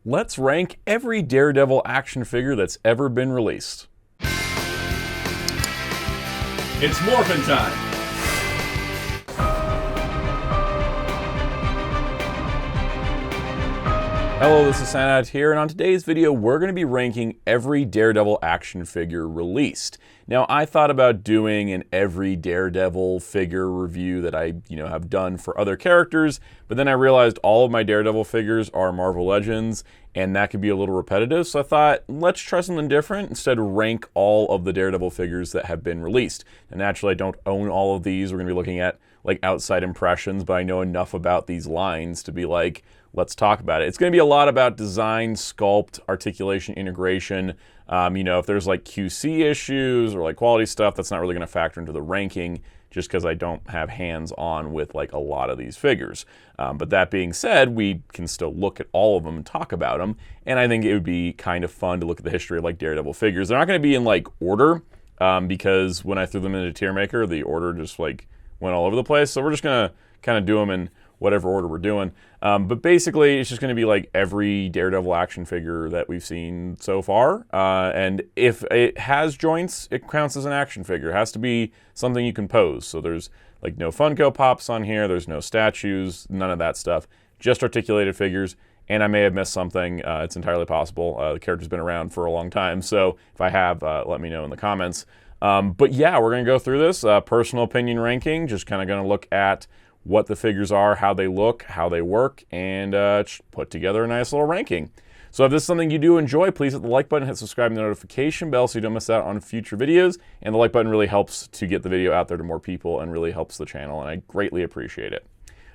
Let's rank every Daredevil action figure that's ever been released. It's morphin' time! Hello, this is Soundout here, and on today's video, we're going to be ranking every Daredevil action figure released. Now, I thought about doing an every Daredevil figure review that I, have done for other characters, but then I realized all of my Daredevil figures are Marvel Legends, and that could be a little repetitive, so I thought, let's try something different. Instead, rank all of the Daredevil figures that have been released. And naturally, I don't own all of these. We're going to be looking at like outside impressions, but I know enough about these lines to be like, let's talk about it. It's going to be a lot about design, sculpt, articulation, integration. If there's like QC issues or like quality stuff, that's not really going to factor into the ranking just because I don't have hands-on with like a lot of these figures. But that being said, we can still look at all of them and talk about them. And I think it would be kind of fun to look at the history of like Daredevil figures. They're not going to be in like order because when I threw them into Tier Maker, the order just like went all over the place. So we're just going to kind of do them in whatever order we're doing. But basically, it's just going to be like every Daredevil action figure that we've seen so far. And if it has joints, it counts as an action figure. It has to be something you can pose. So there's like no Funko Pops on here. There's no statues, none of that stuff. Just articulated figures. And I may have missed something. It's entirely possible. The character's been around for a long time. So if I have, let me know in the comments. But yeah, we're going to go through this. Personal opinion ranking, just kind of going to look at what the figures are, how they look, how they work, and put together a nice little ranking. So if this is something you do enjoy, please hit the like button, hit subscribe and the notification bell so you don't miss out on future videos. And the like button really helps to get the video out there to more people and really helps the channel, and I greatly appreciate it.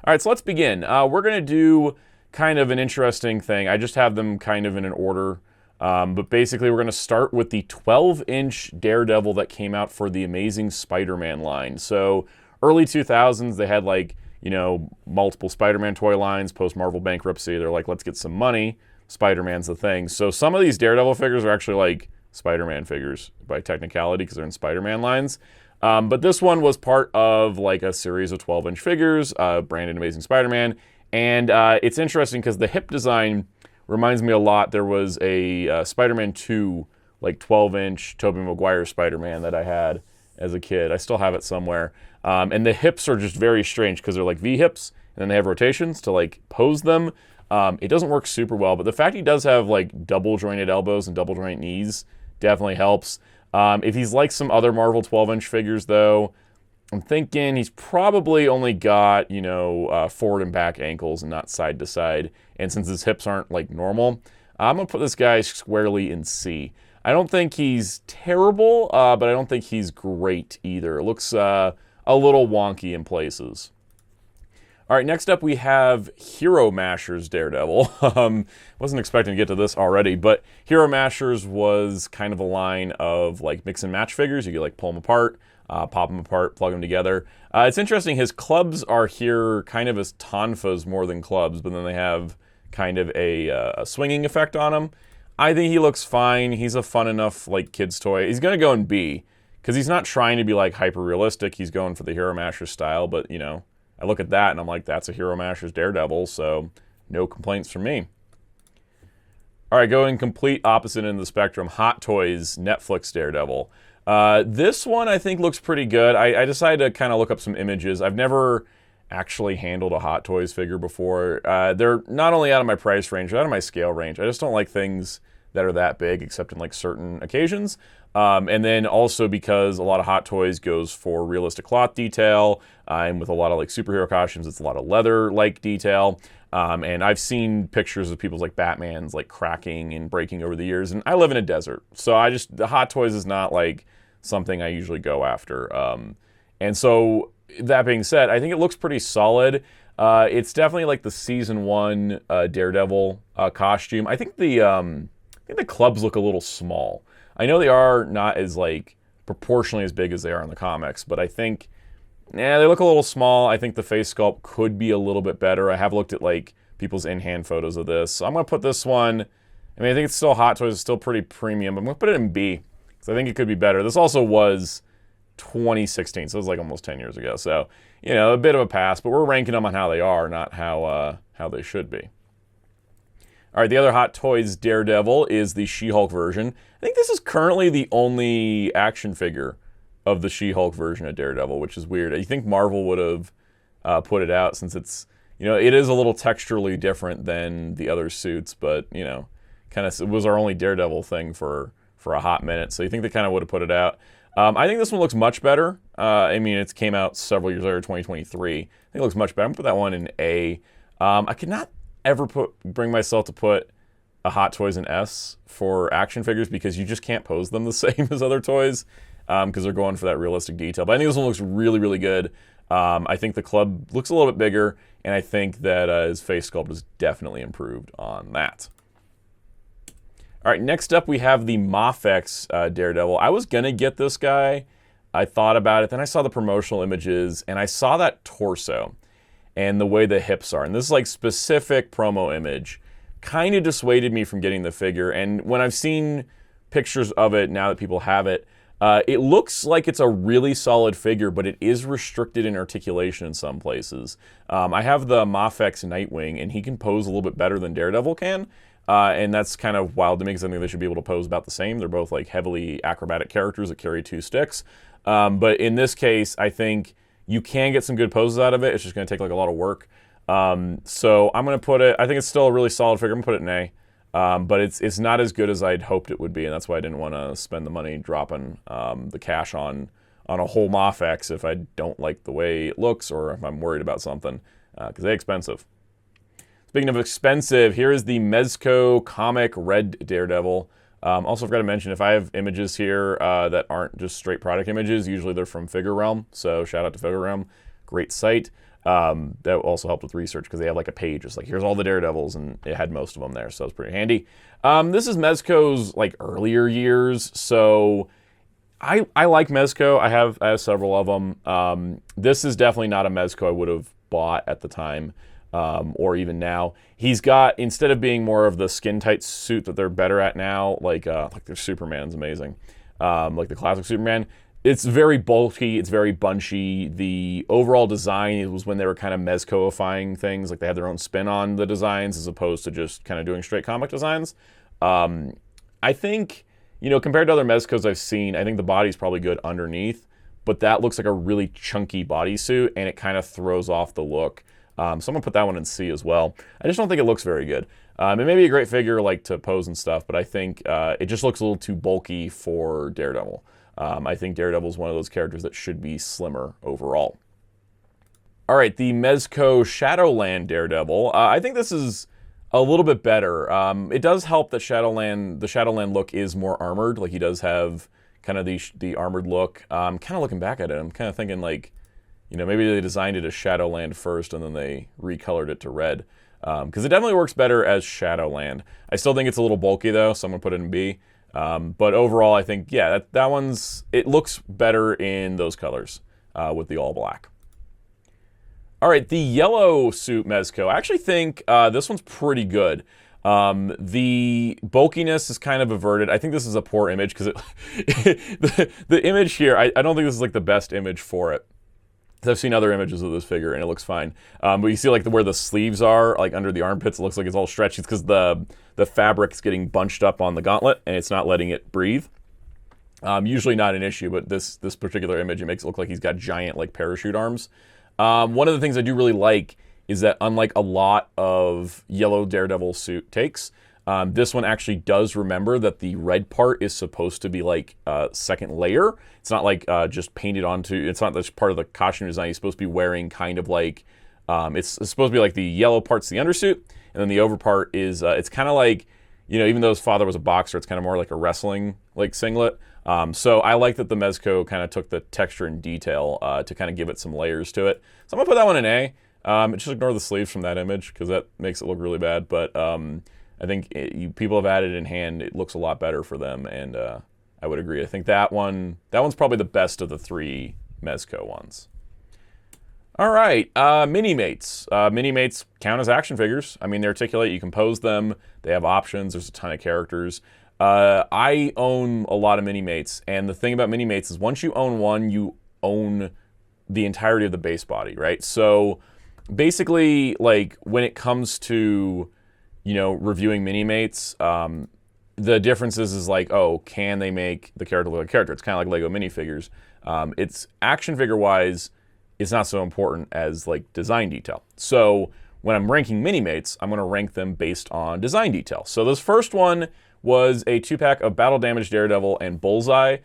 All right, so let's begin. We're going to do kind of an interesting thing. I just have them kind of in an order. But basically, we're going to start with the 12-inch Daredevil that came out for the Amazing Spider-Man line. So early 2000s, they had like, multiple Spider-Man toy lines, post-Marvel bankruptcy. They're like, let's get some money. Spider-Man's the thing. So some of these Daredevil figures are actually like Spider-Man figures by technicality because they're in Spider-Man lines. But this one was part of like a series of 12-inch figures, branded Amazing Spider-Man. And it's interesting because the hip design reminds me a lot. There was a Spider-Man 2, like 12-inch Tobey Maguire Spider-Man that I had as a kid. I still have it somewhere. And the hips are just very strange because they're like V-hips, and then they have rotations to like pose them. It doesn't work super well, but the fact he does have like double jointed elbows and double jointed knees definitely helps. If he's like some other Marvel 12-inch figures though, I'm thinking he's probably only got, forward and back ankles and not side to side. And since his hips aren't like normal, I'm going to put this guy squarely in C. I don't think he's terrible, but I don't think he's great either. It looks a little wonky in places. All right, next up we have Hero Mashers Daredevil. Wasn't expecting to get to this already, but Hero Mashers was kind of a line of like mix and match figures. You could like pull them apart, pop them apart, plug them together. It's interesting, his clubs are here kind of as tonfas more than clubs, but then they have kind of a swinging effect on them. I think he looks fine. He's a fun enough like kid's toy. He's going to go in B because he's not trying to be like hyper realistic. He's going for the Hero Mashers style, but I look at that and I'm like, that's a Hero Mashers Daredevil, so no complaints from me. All right, going complete opposite end of the spectrum, Hot Toys Netflix Daredevil. This one I think looks pretty good. I decided to kind of look up some images. I've never actually handled a Hot Toys figure before. They're not only out of my price range, they're out of my scale range. I just don't like things that are that big, except in like certain occasions. And then also because a lot of Hot Toys goes for realistic cloth detail, and with a lot of like superhero costumes, it's a lot of leather-like detail. And I've seen pictures of people's like Batman's like cracking and breaking over the years, and I live in a desert, so the Hot Toys is not like something I usually go after. And so that being said, I think it looks pretty solid. It's definitely like the season 1 Daredevil costume. I think the clubs look a little small. I know they are not as like proportionally as big as they are in the comics, but I think they look a little small. I think the face sculpt could be a little bit better. I have looked at like people's in-hand photos of this. So I'm going to put this one, I think it's still Hot Toys, it's still pretty premium, but I'm going to put it in B because I think it could be better. This also was 2016, so it was like almost 10 years ago. So, a bit of a pass, but we're ranking them on how they are, not how they should be. All right, the other Hot Toys Daredevil is the She-Hulk version. I think this is currently the only action figure of the She-Hulk version of Daredevil, which is weird. You think Marvel would have put it out since it's, it is a little texturally different than the other suits, but, kind of it was our only Daredevil thing for a hot minute. So you think they kind of would have put it out. I think this one looks much better. It came out several years later, 2023. I think it looks much better. I'm going to put that one in A. I could not ever bring myself to put a Hot Toys in S for action figures because you just can't pose them the same as other toys because they're going for that realistic detail. But I think this one looks really, really good. I think the club looks a little bit bigger, and I think that his face sculpt is definitely improved on that. All right, next up we have the Mafex Daredevil. I was going to get this guy. I thought about it. Then I saw the promotional images, and I saw that torso and the way the hips are. And this is like specific promo image. Kind of dissuaded me from getting the figure. And when I've seen pictures of it, now that people have it, it looks like it's a really solid figure, but it is restricted in articulation in some places. I have the Mafex Nightwing, and he can pose a little bit better than Daredevil can. And that's kind of wild to me because I think they should be able to pose about the same. They're both like heavily acrobatic characters that carry 2 sticks. But in this case, I think you can get some good poses out of it. It's just going to take like a lot of work. So I'm going to put it, I think it's still a really solid figure. I'm going to put it in A. But it's not as good as I'd hoped it would be. And that's why I didn't want to spend the money dropping the cash on a whole Mafex if I don't like the way it looks or if I'm worried about something because they're expensive. Speaking of expensive, here is the Mezco comic Red Daredevil. Also forgot to mention, if I have images here that aren't just straight product images, usually they're from Figure Realm, so shout out to Figure Realm. Great site. That also helped with research because they have like a page, just like here's all the Daredevils, and it had most of them there, so it's pretty handy. This is Mezco's like earlier years, so I like Mezco. I have several of them. This is definitely not a Mezco I would have bought at the time. Or even now, he's got, instead of being more of the skin tight suit that they're better at now, like their Superman's amazing, like the classic Superman, it's very bulky, it's very bunchy. The overall design was when they were kind of Mezco-ifying things, like they had their own spin on the designs as opposed to just kind of doing straight comic designs. I think, compared to other Mezcos I've seen, I think the body's probably good underneath, but that looks like a really chunky bodysuit and it kind of throws off the look. So I'm going to put that one in C as well. I just don't think it looks very good. It may be a great figure like to pose and stuff, but I think it just looks a little too bulky for Daredevil. I think Daredevil is one of those characters that should be slimmer overall. All right, the Mezco Shadowland Daredevil. I think this is a little bit better. It does help that the Shadowland look is more armored. Like he does have kind of the armored look. Kind of looking back at it, I'm kind of thinking like, maybe they designed it as Shadowland first and then they recolored it to red. Because it definitely works better as Shadowland. I still think it's a little bulky though, so I'm going to put it in B. But overall, I think, yeah, it looks better in those colors with the all black. All right, the yellow suit Mezco. I actually think this one's pretty good. The bulkiness is kind of averted. I think this is a poor image because the image here, I don't think this is like the best image for it. I've seen other images of this figure and it looks fine. But you see like where the sleeves are, like under the armpits, it looks like it's all stretchy. It's because the fabric's getting bunched up on the gauntlet and it's not letting it breathe. Usually not an issue, but this particular image, it makes it look like he's got giant like parachute arms. One of the things I do really like is that unlike a lot of yellow Daredevil suit takes, this one actually does remember that the red part is supposed to be like a second layer. It's not like just painted onto, it's not just part of the costume design. He's supposed to be wearing kind of like, it's supposed to be like the yellow part's the undersuit, and then the over part is, it's kind of like, even though his father was a boxer, it's kind of more like a wrestling like singlet. So I like that the Mezco kind of took the texture and detail to kind of give it some layers to it. So I'm going to put that one in A. Just ignore the sleeves from that image because that makes it look really bad, but I think people have had it in hand. It looks a lot better for them, and I would agree. I think that one's probably the best of the 3 Mezco ones. All right, Minimates. Minimates count as action figures. I mean, they articulate. You can pose them. They have options. There's a ton of characters. I own a lot of Minimates, and the thing about Minimates is once you own one, you own the entirety of the base body, right? So basically, like when it comes to reviewing Minimates, the difference is like, oh, can they make the character look like a character? It's kind of like Lego minifigures. It's action figure wise, it's not so important as like design detail. So when I'm ranking Minimates, I'm going to rank them based on design detail. So this first one was a 2-pack of Battle Damage Daredevil and Bullseye,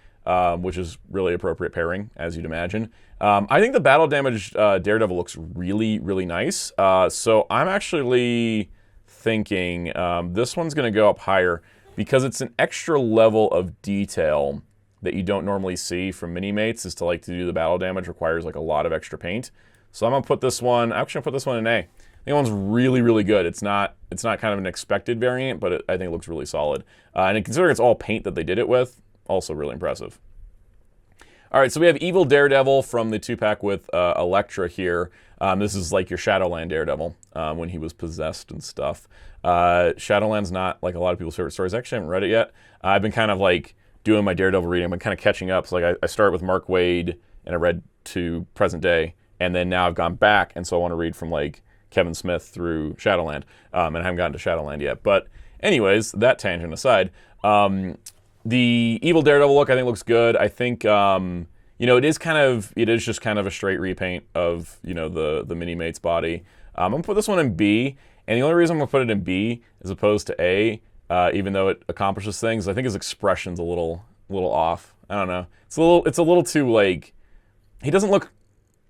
which is really appropriate pairing, as you'd imagine. I think the Battle Damage Daredevil looks really, really nice. So I'm actually thinking this one's going to go up higher because it's an extra level of detail that you don't normally see from Minimates. Is to do the battle damage requires like a lot of extra paint. So I'm going to put this one, actually I'll put this one in A. I think that one's really, really good. It's not kind of an expected variant, but I think it looks really solid. And considering it's all paint that they did it with, also really impressive. All right, so we have Evil Daredevil from the 2-pack with Elektra here. This is like your Shadowland Daredevil when he was possessed and stuff. Shadowland's not like a lot of people's favorite stories. I actually haven't read it yet. I've been kind of like doing my Daredevil reading. I've been kind of catching up. So like I started with Mark Waid and I read to present day, and then now I've gone back, and so I want to read from like Kevin Smith through Shadowland, and I haven't gotten to Shadowland yet. But anyways, that tangent aside, the Evil Daredevil look I think looks good. I think it is just kind of a straight repaint of the Minimates body. I'm gonna put this one in B, and the only reason I'm gonna put it in B as opposed to A, even though it accomplishes things, I think his expression's a little off. I don't know. It's a little too like, he doesn't look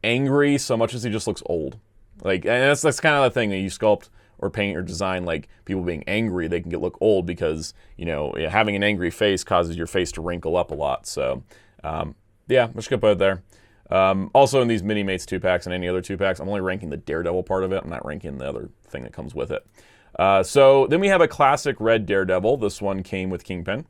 angry so much as he just looks old. Like, and that's kind of the thing that you sculpt or paint or design, like people being angry, they can look old because having an angry face causes your face to wrinkle up a lot. So yeah, I'm just gonna put it there. Also in these Minimates 2-packs and any other 2-packs, I'm only ranking the Daredevil part of it. I'm not ranking the other thing that comes with it. So then we have a classic red Daredevil. This one came with Kingpin.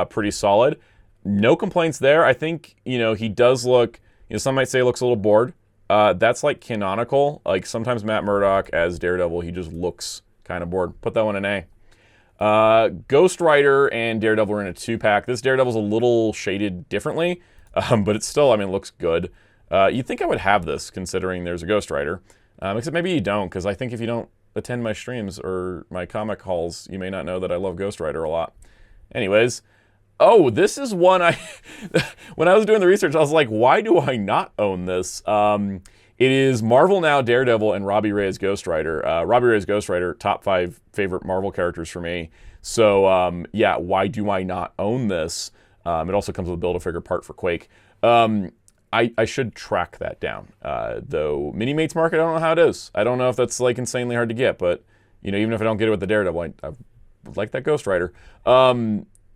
Pretty solid. No complaints there. I think, he does look, some might say looks a little bored. That's like canonical. Like sometimes Matt Murdock as Daredevil, he just looks kind of bored. Put that one in A. Ghost Rider and Daredevil are in a 2-pack. This Daredevil's a little shaded differently, but it's still, looks good. You'd think I would have this considering there's a Ghost Rider, except maybe you don't, because I think if you don't attend my streams or my comic halls, you may not know that I love Ghost Rider a lot. Anyways, oh, this is one when I was doing the research, I was like, why do I not own this? It is Marvel Now Daredevil and Robbie Reyes Ghost Rider. Robbie Reyes Ghost Rider, top 5 favorite Marvel characters for me. So yeah, why do I not own this? It also comes with a Build-A-Figure part for Quake. I should track that down. Though Minimates market, I don't know how it is. I don't know if that's like insanely hard to get, but even if I don't get it with the Daredevil, I like that Ghost Rider.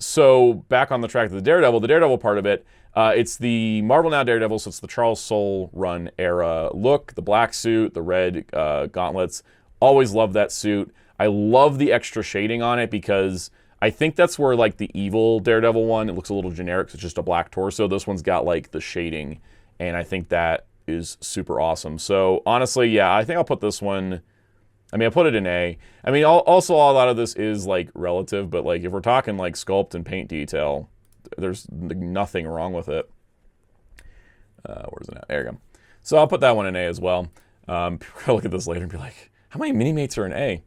So back on the track of the Daredevil part of it, it's the Marvel Now Daredevil, so it's the Charles Soule run era look, the black suit, the red gauntlets. Always love that suit. I love the extra shading on it because I think that's where like the evil Daredevil one, it looks a little generic, so it's just a black torso. This one's got like the shading, and I think that is super awesome. So honestly, yeah, I think I'll put this one, I put it in A. Also a lot of this is like relative, but like if we're talking like sculpt and paint detail, there's nothing wrong with it. Where's it at? There you go. So I'll put that one in A as well. People will look at this later and be like, how many Minimates are in A?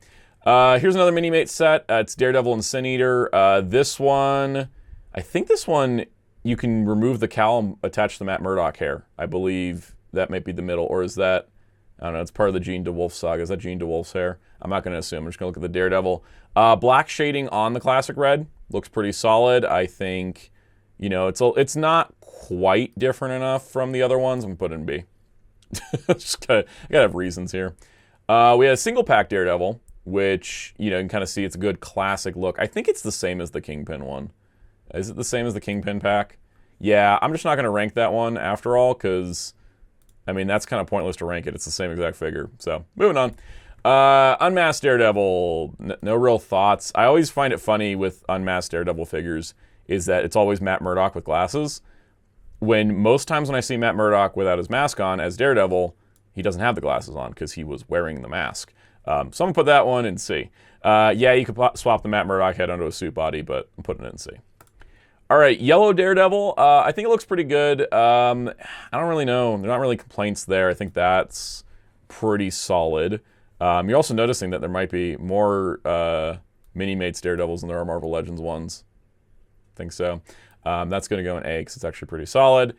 Here's another Minimate set. It's Daredevil and Sin Eater. This one, I think this one, you can remove the cowl and attach the Matt Murdock hair. I believe that might be the middle, or is that, I don't know, it's part of the Gene DeWolf saga. Is that Gene DeWolf's hair? I'm not going to assume. I'm just going to look at the Daredevil. Black shading on the classic red looks pretty solid. I think, it's not quite different enough from the other ones. I'm going to put it in B. I gotta have reasons here. We had a single pack Daredevil, which, you can kind of see it's a good classic look. I think it's the same as the Kingpin one. Is it the same as the Kingpin pack? Yeah, I'm just not going to rank that one after all, because that's kind of pointless to rank it. It's the same exact figure. So, moving on. Unmasked Daredevil, no real thoughts. I always find it funny with Unmasked Daredevil figures is that it's always Matt Murdock with glasses. When most times when I see Matt Murdock without his mask on as Daredevil, he doesn't have the glasses on because he was wearing the mask. So I'm going to put that one in C. Yeah, you could swap the Matt Murdock head onto a suit body, but I'm putting it in C. All right, Yellow Daredevil. I think it looks pretty good. I don't really know. There are not really complaints there. I think that's pretty solid. You're also noticing that there might be more Minimates Daredevils than there are Marvel Legends ones. I think so. That's going to go in A because it's actually pretty solid.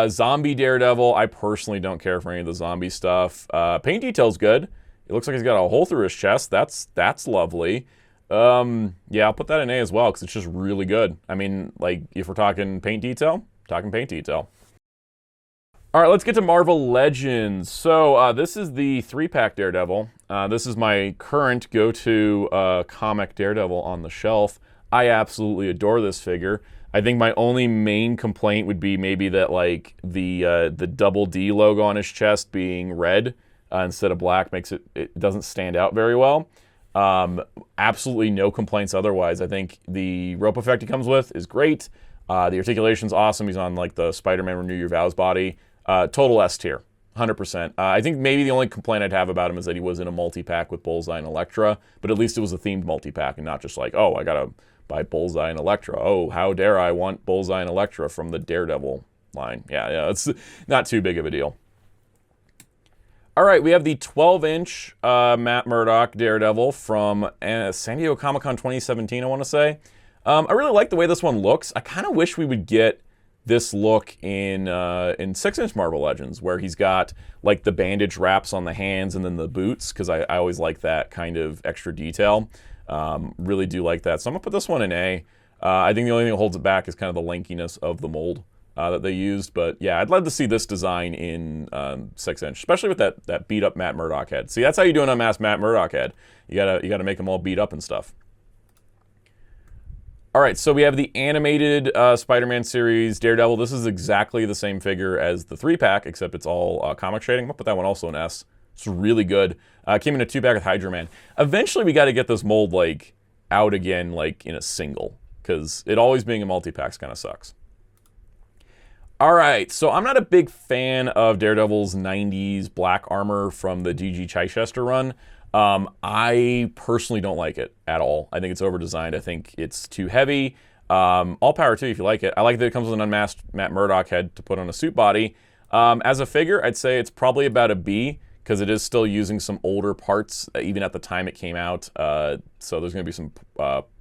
Zombie Daredevil, I personally don't care for any of the zombie stuff. Paint detail's good. It looks like he's got a hole through his chest. That's lovely. Yeah, I'll put that in A as well because it's just really good. I mean, like, if we're talking paint detail, talking paint detail. All right, let's get to Marvel Legends. So this is the 3-pack Daredevil. This is my current go-to comic Daredevil on the shelf. I absolutely adore this figure. I think my only main complaint would be maybe that like the double D logo on his chest being red instead of black makes it doesn't stand out very well. Absolutely no complaints otherwise. I think the rope effect he comes with is great. The articulation's awesome. He's on like the Spider-Man Renew Your Vows body. Total S tier, 100%. I think maybe the only complaint I'd have about him is that he was in a multi-pack with Bullseye and Elektra, but at least it was a themed multi-pack and not just like, oh, I gotta buy Bullseye and Elektra. Oh, how dare I want Bullseye and Elektra from the Daredevil line. Yeah, it's not too big of a deal. All right, we have the 12-inch Matt Murdock Daredevil from San Diego Comic-Con 2017, I want to say. I really like the way this one looks. I kind of wish we would get this look in 6-inch Marvel Legends, where he's got like the bandage wraps on the hands and then the boots, because I always like that kind of extra detail. Really do like that. So I'm going to put this one in A. I think the only thing that holds it back is kind of the lankiness of the mold that they used. But yeah, I'd love to see this design in 6-inch, especially with that beat up Matt Murdock head. See, that's how you do an unmasked Matt Murdock head. You gotta make them all beat up and stuff. All right, so we have the animated Spider-Man series Daredevil. This is exactly the same figure as the 3-pack, except it's all comic shading. I'm gonna put that one also in S. It's really good. Came in a 2-pack with Hydra Man. Eventually, we got to get this mold like out again, like in a single, because it always being a multi-packs kind of sucks. All right, so I'm not a big fan of Daredevil's 90s black armor from the DG Chichester run. I personally don't like it at all. I think it's over-designed. I think it's too heavy. All power to you if you like it. I like that it comes with an unmasked Matt Murdock head to put on a suit body. As a figure, I'd say it's probably about a B, because it is still using some older parts, even at the time it came out. So there's going to be some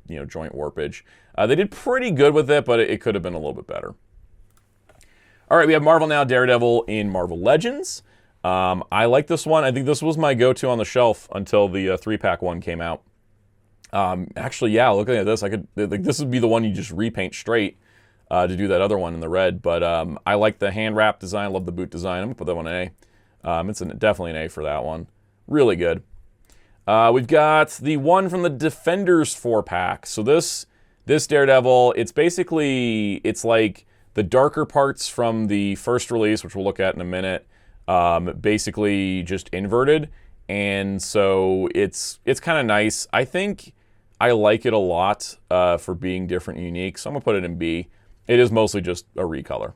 joint warpage. They did pretty good with it, but it could have been a little bit better. All right, we have Marvel Now Daredevil in Marvel Legends. I like this one. I think this was my go-to on the shelf until the 3-pack one came out. Actually, yeah, looking at this, this would be the one you just repaint straight to do that other one in the red. But I like the hand wrap design. I love the boot design. I'm gonna put that one in A. It's definitely an A for that one. Really good. We've got the one from the Defenders 4-pack. So this Daredevil, it's like the darker parts from the first release, which we'll look at in a minute, basically just inverted. And so it's kind of nice. I think I like it a lot for being different and unique. So I'm going to put it in B. It is mostly just a recolor.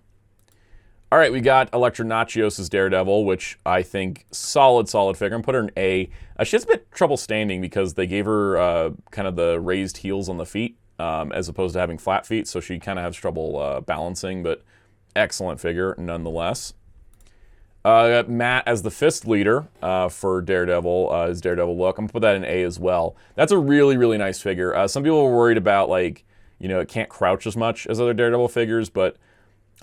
All right, we got Elektra Nachios' Daredevil, which I think solid figure. I'm going to put her in A. She has a bit trouble standing because they gave her kind of the raised heels on the feet as opposed to having flat feet, so she kind of has trouble balancing, but excellent figure nonetheless. Matt as the fist leader for Daredevil, his Daredevil look. I'm going to put that in A as well. That's a really nice figure. Some people were worried about, like, it can't crouch as much as other Daredevil figures, but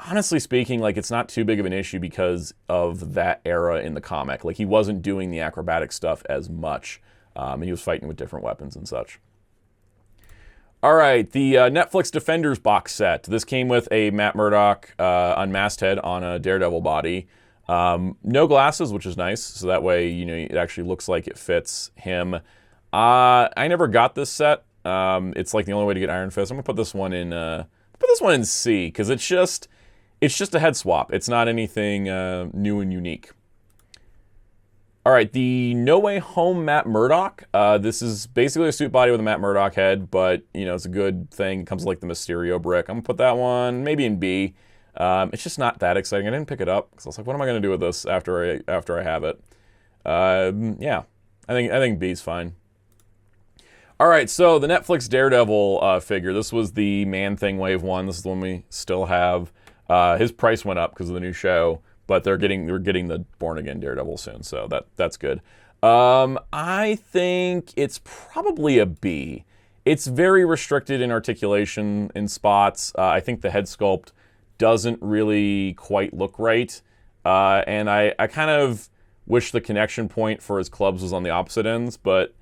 honestly speaking, like, it's not too big of an issue because of that era in the comic. Like, he wasn't doing the acrobatic stuff as much, and he was fighting with different weapons and such. All right, the Netflix Defenders box set. This came with a Matt Murdock unmasked head on a Daredevil body. No glasses, which is nice, so that way, it actually looks like it fits him. I never got this set. It's like the only way to get Iron Fist. I'm gonna put this one in C, because it's just a head swap. It's not anything new and unique. All right, the No Way Home Matt Murdock. This is basically a suit body with a Matt Murdock head, but it's a good thing. It comes with like the Mysterio brick. I'm gonna put that one maybe in B. It's just not that exciting. I didn't pick it up because I was like, what am I gonna do with this after I have it? Yeah, I think B's fine. All right, so the Netflix Daredevil figure. This was the Man Thing Wave 1. This is the one we still have. His price went up because of the new show, but we're getting the Born Again Daredevil soon, so that's good. I think it's probably a B. It's very restricted in articulation in spots. I think the head sculpt doesn't really quite look right. And I kind of wish the connection point for his clubs was on the opposite ends, but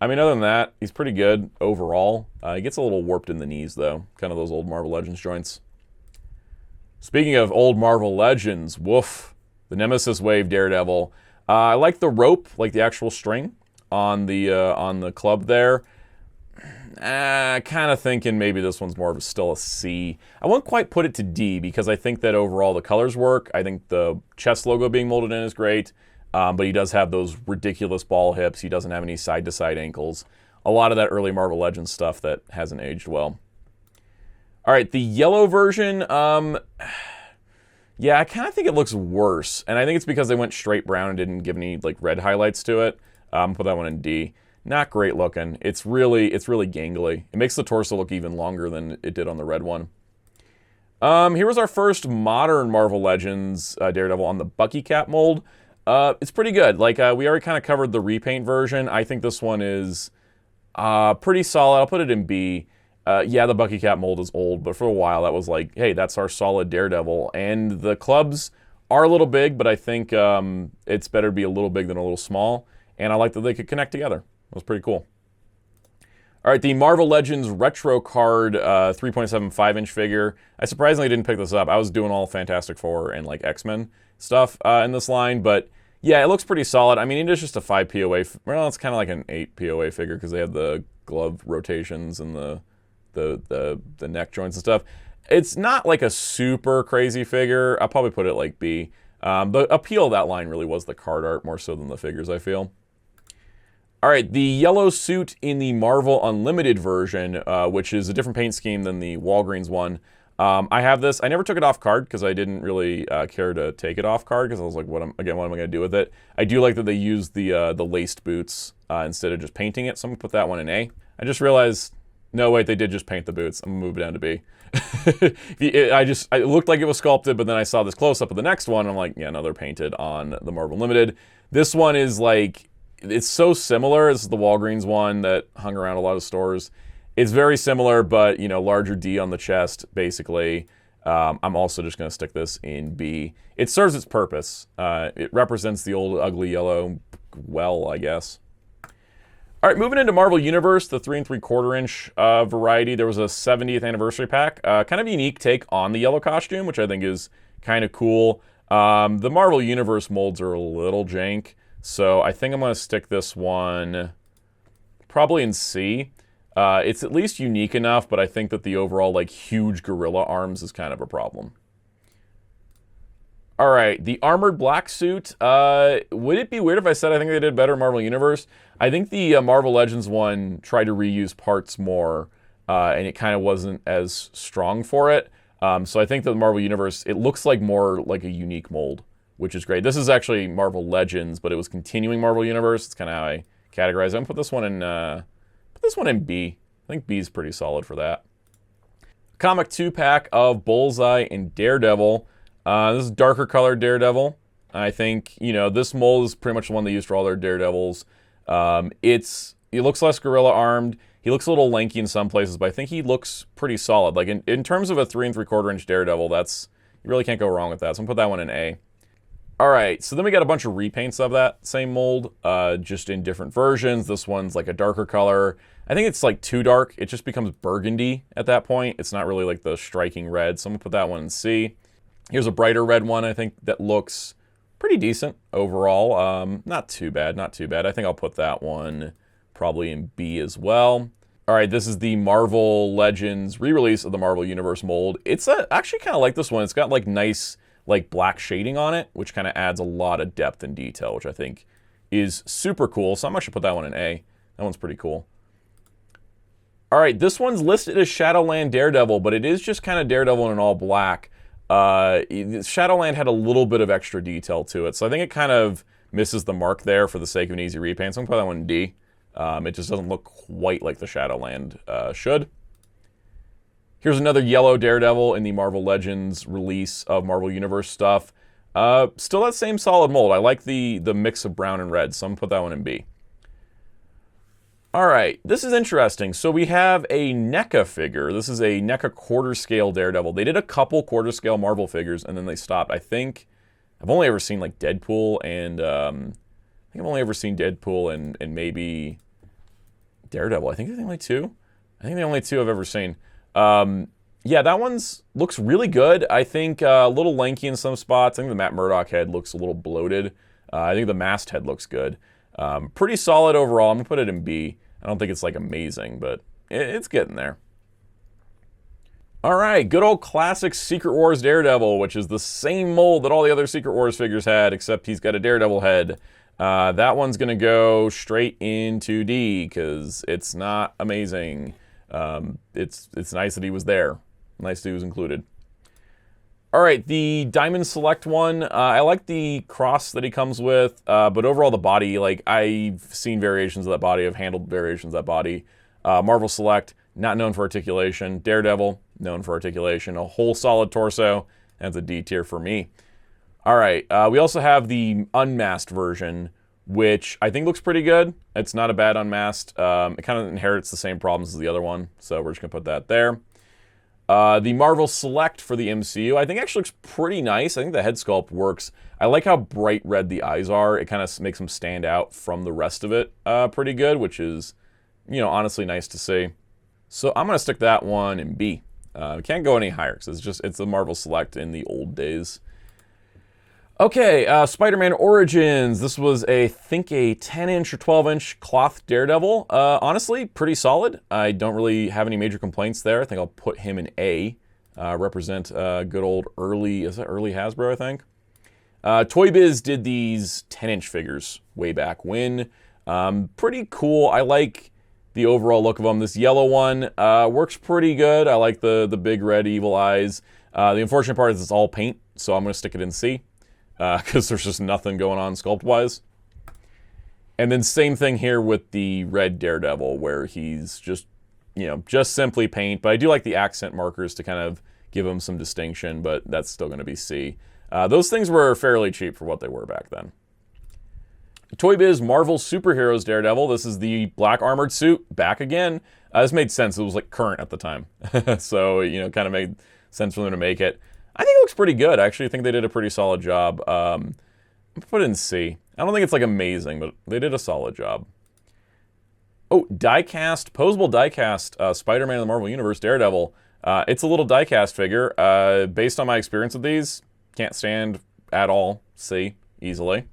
I mean, other than that, he's pretty good overall. He gets a little warped in the knees, though. Kind of those old Marvel Legends joints. Speaking of old Marvel Legends, woof, the Nemesis Wave Daredevil. I like the rope, like the actual string on the club there. Kind of thinking maybe this one's more of still a C. I won't quite put it to D because I think that overall the colors work. I think the chest logo being molded in is great, but he does have those ridiculous ball hips. He doesn't have any side-to-side ankles. A lot of that early Marvel Legends stuff that hasn't aged well. All right, the yellow version, yeah, I kind of think it looks worse, and I think it's because they went straight brown and didn't give any like red highlights to it. Put that one in D. Not great looking. It's really gangly. It makes the torso look even longer than it did on the red one. Here was our first modern Marvel Legends Daredevil on the Bucky cap mold. It's pretty good. Like we already kind of covered the repaint version. I think this one is pretty solid. I'll put it in B. Yeah, the Bucky cap mold is old, but for a while that was like, hey, that's our solid Daredevil. And the clubs are a little big, but I think it's better to be a little big than a little small. And I like that they could connect together. That was pretty cool. All right, the Marvel Legends Retro Card 3.75-inch figure. I surprisingly didn't pick this up. I was doing all Fantastic Four and like X-Men stuff in this line, but yeah, it looks pretty solid. I mean, it is just a 5 POA. Well, it's kind of like an 8 POA figure because they have the glove rotations and the neck joints and stuff. It's not like a super crazy figure. I'll probably put it like B. The appeal of that line really was the card art more so than the figures, I feel. All right, the yellow suit in the Marvel Unlimited version, which is a different paint scheme than the Walgreens one. I have this. I never took it off card because I didn't really care to take it off card because I was like, what am I going to do with it? I do like that they used the laced boots instead of just painting it, so I'm going to put that one in A. I just realized, no, wait, they did just paint the boots. I'm going to move it down to B. It looked like it was sculpted, but then I saw this close-up of the next one, and I'm like, yeah, no, they're painted on the Marvel Unlimited. This one is like, it's so similar. This is the Walgreens one that hung around a lot of stores. It's very similar, but, you know, larger D on the chest, basically. I'm also just going to stick this in B. It serves its purpose. It represents the old ugly yellow well, I guess. All right, moving into Marvel Universe, the 3 3/4-inch variety. There was a 70th anniversary pack. Kind of a unique take on the yellow costume, which I think is kind of cool. The Marvel Universe molds are a little jank. So I think I'm going to stick this one probably in C. It's at least unique enough, but I think that the overall like huge gorilla arms is kind of a problem. All right, the armored black suit. Would it be weird if I said I think they did better in Marvel Universe? I think the Marvel Legends one tried to reuse parts more, and it kind of wasn't as strong for it. So I think that the Marvel Universe, it looks like more like a unique mold, which is great. This is actually Marvel Legends, but it was continuing Marvel Universe. It's kind of how I categorize it. I'm gonna put this one in B. I think B is pretty solid for that. Comic 2-pack of Bullseye and Daredevil. This is darker colored Daredevil. I think, you know, this mold is pretty much the one they used for all their Daredevils. He looks less gorilla armed. He looks a little lanky in some places, but I think he looks pretty solid. Like in terms of a 3 3/4-inch Daredevil, you really can't go wrong with that. So I'm gonna put that one in A. All right, so then we got a bunch of repaints of that same mold, just in different versions. This one's like a darker color. I think it's like too dark. It just becomes burgundy at that point. It's not really like the striking red, so I'm gonna put that one in C. Here's a brighter red one, I think, that looks pretty decent overall. Not too bad, not too bad. I think I'll put that one probably in B as well. All right, this is the Marvel Legends re-release of the Marvel Universe mold. It's actually kind of like this one. It's got like nice like black shading on it, which kind of adds a lot of depth and detail, which I think is super cool. So I'm actually put that one in A. That one's pretty cool. All right, this one's listed as Shadowland Daredevil, but it is just kind of Daredevil in an all black. Shadowland had a little bit of extra detail to it, so I think it kind of misses the mark there for the sake of an easy repaint. So I'm gonna put that one in D. It just doesn't look quite like the Shadowland should. Here's another yellow Daredevil in the Marvel Legends release of Marvel Universe stuff. Still that same solid mold. I like the mix of brown and red, so I'm going to put that one in B. All right, this is interesting. So we have a NECA figure. This is a NECA quarter scale Daredevil. They did a couple quarter scale Marvel figures, and then they stopped. I think I've only ever seen like Deadpool and and maybe Daredevil. I think they're the only two. I think the only two I've ever seen. Yeah, that one's looks really good. I think a little lanky in some spots. I think the Matt Murdock head looks a little bloated. I think the masked head looks good. Pretty solid overall. I'm going to put it in B. I don't think it's like amazing, but it's getting there. All right, good old classic Secret Wars Daredevil, which is the same mold that all the other Secret Wars figures had, except he's got a Daredevil head. That one's going to go straight into D because it's not amazing. It's nice that he was there. Nice that he was included. All right, the Diamond Select one, I like the cross that he comes with, but overall the body, like I've seen variations of that body, I've handled variations of that body. Marvel Select, not known for articulation. Daredevil, known for articulation. A whole solid torso, that's a D tier for me. All right, we also have the unmasked version, which I think looks pretty good. It's not a bad unmasked. It kind of inherits the same problems as the other one, so we're just gonna put that there. The Marvel Select for the MCU, I think actually looks pretty nice. I think the head sculpt works. I like how bright red the eyes are. It kind of makes them stand out from the rest of it pretty good, which is, you know, honestly nice to see. So I'm going to stick that one in B. Can't go any higher because it's the Marvel Select in the old days. Okay, Spider-Man Origins. This was I think a 10-inch or 12-inch cloth Daredevil. Honestly, pretty solid. I don't really have any major complaints there. I think I'll put him in A. Represent good old early Hasbro, I think. ToyBiz did these 10-inch figures way back when. Pretty cool. I like the overall look of them. This yellow one works pretty good. I like the big red evil eyes. The unfortunate part is it's all paint, so I'm going to stick it in C. Because there's just nothing going on sculpt-wise. And then same thing here with the red Daredevil, where he's just, you know, just simply paint. But I do like the accent markers to kind of give him some distinction, but that's still going to be C. Those things were fairly cheap for what they were back then. ToyBiz Marvel Superheroes Daredevil. This is the black armored suit, back again. This made sense. It was like current at the time. So, you know, kind of made sense for them to make it. I think it looks pretty good. I actually think they did a pretty solid job. Put it in C. I don't think it's like amazing, but they did a solid job. Oh, diecast, posable diecast Spider-Man in the Marvel Universe Daredevil. It's a little diecast figure. Based on my experience with these, can't stand at all. C, easily.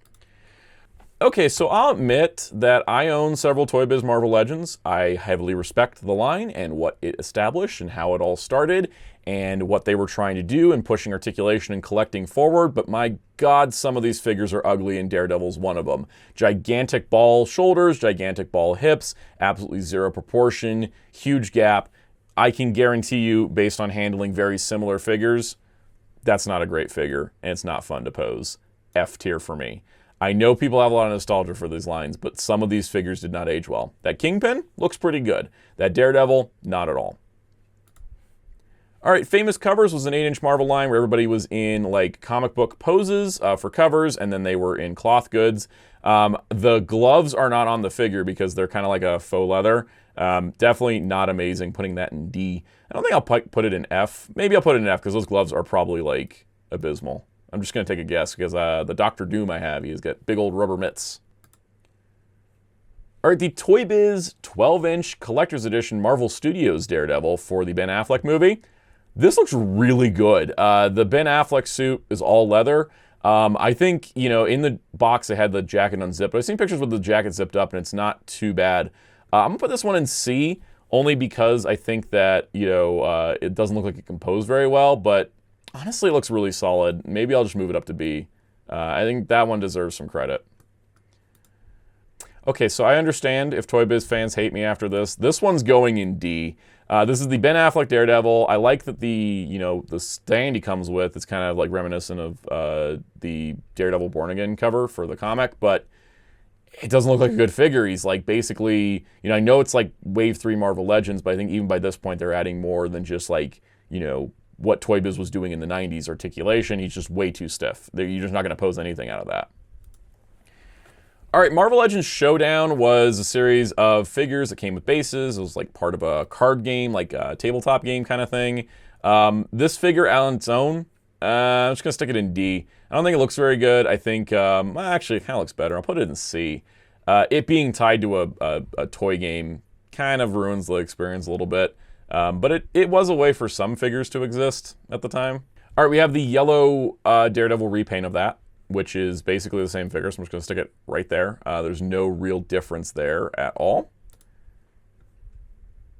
Okay, so I'll admit that I own several ToyBiz Marvel Legends. I heavily respect the line and what it established and how it all started and what they were trying to do and pushing articulation and collecting forward, but my God, some of these figures are ugly and Daredevil's one of them. Gigantic ball shoulders, gigantic ball hips, absolutely zero proportion, huge gap. I can guarantee you, based on handling very similar figures, that's not a great figure and it's not fun to pose. F tier for me. I know people have a lot of nostalgia for these lines, but some of these figures did not age well. That Kingpin looks pretty good. That Daredevil, not at all. All right, Famous Covers was an 8-inch Marvel line where everybody was in like comic book poses for covers, and then they were in cloth goods. The gloves are not on the figure because they're kind of like a faux leather. Definitely not amazing. Putting that in D. I don't think I'll put it in F. Maybe I'll put it in F because those gloves are probably like abysmal. I'm just going to take a guess because the Dr. Doom I have, he's got big old rubber mitts. All right, the ToyBiz 12-inch Collector's Edition Marvel Studios Daredevil for the Ben Affleck movie. This looks really good. The Ben Affleck suit is all leather. I think, you know, in the box it had the jacket unzipped, but I've seen pictures with the jacket zipped up and it's not too bad. I'm going to put this one in C only because I think that, you know, it doesn't look like it composed very well, but honestly, it looks really solid. Maybe I'll just move it up to B. I think that one deserves some credit. Okay, so I understand if ToyBiz fans hate me after this. This one's going in D. This is the Ben Affleck Daredevil. I like that the stand he comes with is kind of like reminiscent of the Daredevil Born Again cover for the comic, but it doesn't look like a good figure. He's like basically, you know, I know it's like Wave 3 Marvel Legends, but I think even by this point they're adding more than just like, you know, what ToyBiz was doing in the 90s articulation. He's just way too stiff. You're just not going to pose anything out of that. All right, Marvel Legends Showdown was a series of figures that came with bases. It was like part of a card game, like a tabletop game kind of thing. This figure on its own, I'm just going to stick it in D. I don't think it looks very good. I think, well, actually, it kind of looks better. I'll put it in C. It being tied to a toy game kind of ruins the experience a little bit. But it was a way for some figures to exist at the time. All right, we have the yellow Daredevil repaint of that, which is basically the same figure, so I'm just going to stick it right there. There's no real difference there at all.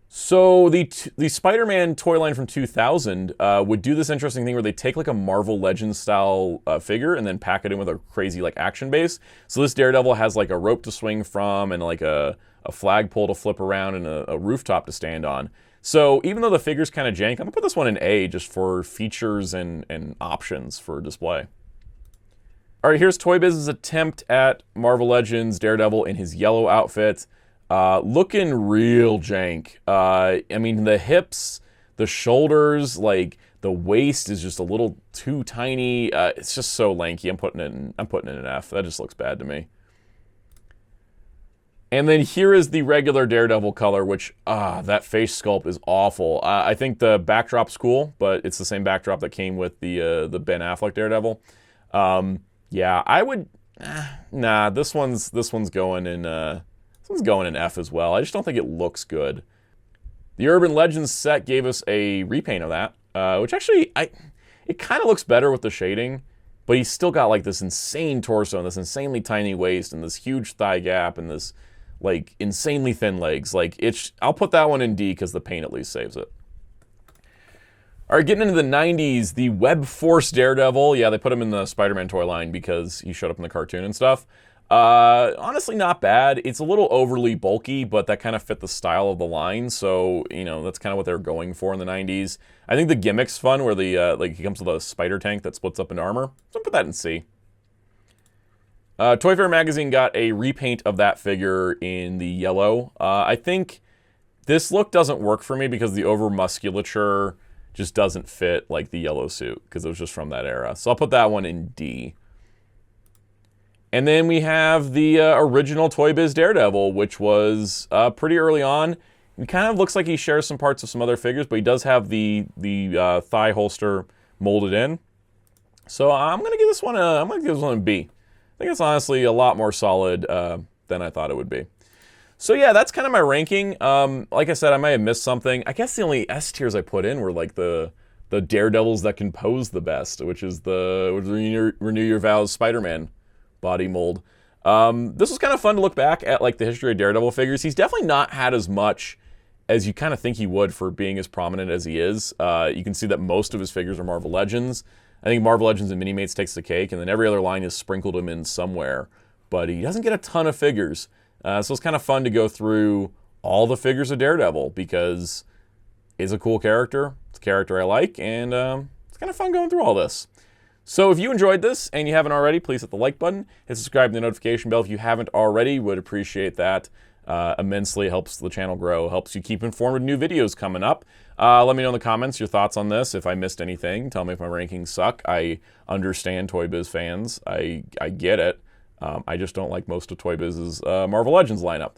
So the Spider-Man toy line from 2000 would do this interesting thing where they take like a Marvel Legends style figure and then pack it in with a crazy like action base. So this Daredevil has like a rope to swing from and like a flagpole to flip around and a rooftop to stand on. So even though the figure's kind of jank, I'm going to put this one in A just for features and options for display. All right, here's ToyBiz's attempt at Marvel Legends Daredevil in his yellow outfit. Looking real jank. I mean, the hips, the shoulders, like the waist is just a little too tiny. It's just so lanky. I'm putting it in an F. That just looks bad to me. And then here is the regular Daredevil color, which, that face sculpt is awful. I think the backdrop's cool, but it's the same backdrop that came with the Ben Affleck Daredevil. Yeah, I would, nah, this one's going in F as well. I just don't think it looks good. The Urban Legends set gave us a repaint of that, which actually, it kind of looks better with the shading, but he's still got like this insane torso and this insanely tiny waist and this huge thigh gap and this like insanely thin legs. Like I'll put that one in D because the paint at least saves it. All right, getting into the 90s, the Web Force Daredevil. Yeah, they put him in the Spider-Man toy line because he showed up in the cartoon and stuff. Honestly, not bad. It's a little overly bulky, but that kind of fit the style of the line. So, you know, that's kind of what they were going for in the 90s. I think the gimmick's fun where like he comes with a spider tank that splits up into armor. So I'll put that in C. Toy Fair Magazine got a repaint of that figure in the yellow. I think this look doesn't work for me because the over musculature just doesn't fit like the yellow suit because it was just from that era. So I'll put that one in D. And then we have the original ToyBiz Daredevil, which was pretty early on. It kind of looks like he shares some parts of some other figures, but he does have the thigh holster molded in. So I'm gonna give this one a B. I think it's honestly a lot more solid than I thought it would be. So yeah, that's kind of my ranking. Like I said, I might have missed something. I guess the only S tiers I put in were like the Daredevils that can pose the best, which is the Renew Your Vows Spider-Man body mold. This was kind of fun to look back at like the history of Daredevil figures. He's definitely not had as much as you kind of think he would for being as prominent as he is. You can see that most of his figures are Marvel Legends. I think Marvel Legends and Minimates takes the cake, and then every other line has sprinkled him in somewhere. But he doesn't get a ton of figures. So it's kind of fun to go through all the figures of Daredevil because he's a cool character. It's a character I like, and it's kind of fun going through all this. So if you enjoyed this and you haven't already, please hit the like button, hit subscribe to the notification bell if you haven't already. Would appreciate that immensely. It helps the channel grow, helps you keep informed with new videos coming up. Let me know in the comments your thoughts on this. If I missed anything, tell me if my rankings suck. I understand ToyBiz fans. I get it. I just don't like most of ToyBiz's Marvel Legends lineup.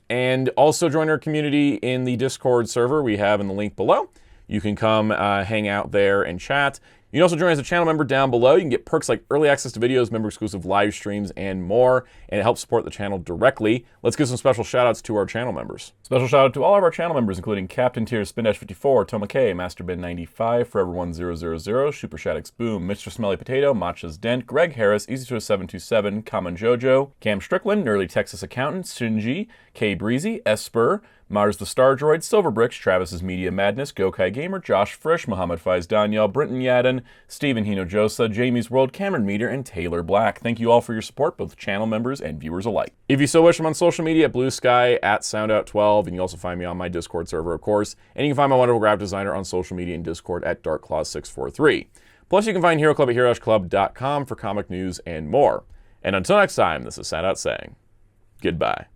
And also join our community in the Discord server we have in the link below. You can come hang out there and chat. You can also join as a channel member down below. You can get perks like early access to videos, member-exclusive live streams, and more, and it helps support the channel directly. Let's give some special shout-outs to our channel members. Special shout-out to all of our channel members, including Captain Tier, Spin-54, Toma K, MasterBin95, Forever1000, Super Shaddix Boom, Mr. Smelly Potato, Matcha's Dent, Greg Harris, EasyTour727, Common Jojo, Cam Strickland, Nerdy Texas Accountant, Shinji, K Breezy, Esper, Mars the Star Droid, Silverbricks, Travis's Media Madness, Gokai Gamer, Josh Frisch, Muhammad Faiz Daniel, Brenton Yadden, Stephen Hinojosa, Jamie's World, Cameron Meter, and Taylor Black. Thank you all for your support, both channel members and viewers alike. If you so wish, I'm on social media at Blue Sky, at Soundout12, and you can also find me on my Discord server, of course. And you can find my wonderful graphic designer on social media and Discord at DarkClaw643. Plus, you can find Hero Club at HeroClub.com for comic news and more. And until next time, this is Soundout saying goodbye.